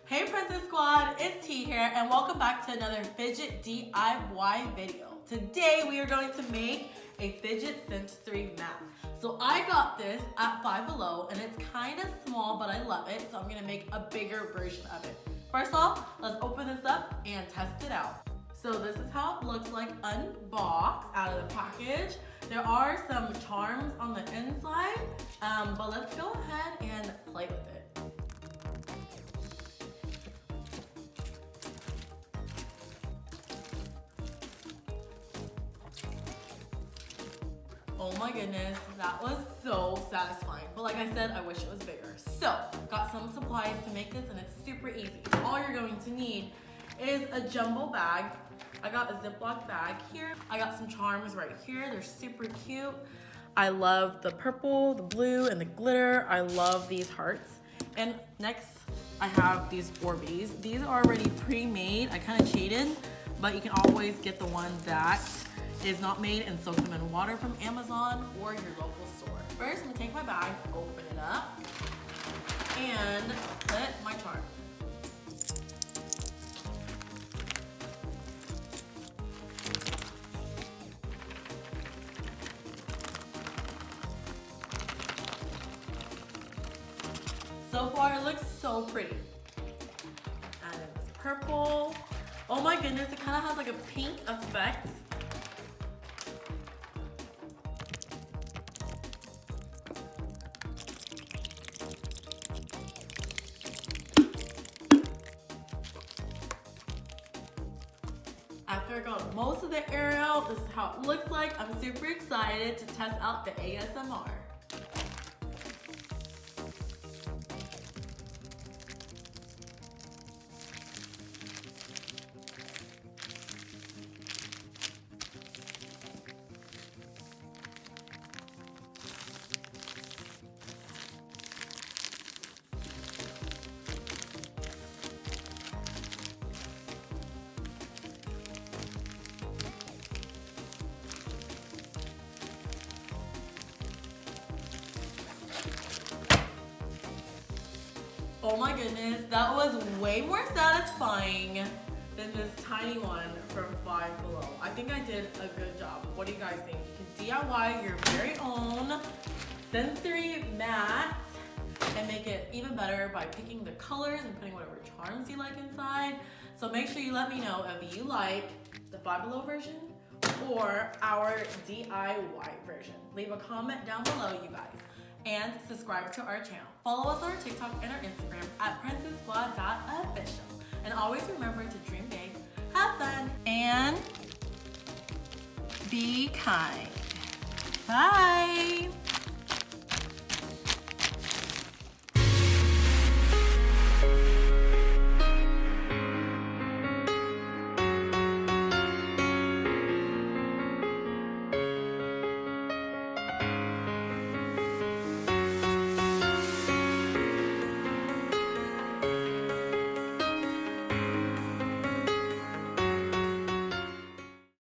Hey Princess Squad, it's T here and welcome back to another fidget DIY video. Today we are going to make a fidget sensory mat. So I got this at Five Below and it's kind of small but I love it, so I'm going to make a bigger version of it. First off, let's open this up and test it out. So this is how it looks like unboxed out of the package. There are some charms on the inside, but let's go ahead and play with it. Oh my goodness, that was so satisfying. But like I said, I wish it was bigger. So, got some supplies to make this and it's super easy. All you're going to need is a jumbo bag. I got a Ziploc bag here. I got some charms right here. They're super cute. I love the purple, the blue, and the glitter. I love these hearts. And next, I have these Orbeez. These are already pre-made. I kind of cheated, but you can always get the one that is not made and soak them in water from Amazon or your local store. First, I'm gonna take my bag, open it up, and put my charm. So far, it looks so pretty. And it's purple. Oh my goodness, it kind of has like a pink effect. After I got most of the air out, this is how it looks like. I'm super excited to test out the ASMR. Oh my goodness, that was way more satisfying than this tiny one from Five Below. I think I did a good job. What do you guys think? You can DIY your very own sensory mat and make it even better by picking the colors and putting whatever charms you like inside. So make sure you let me know if you like the Five Below version or our DIY version. Leave a comment down below, you guys. And subscribe to our channel. Follow us on our TikTok and our Instagram at PrincessSquad.Official. And always remember to dream big, have fun, and be kind. Bye.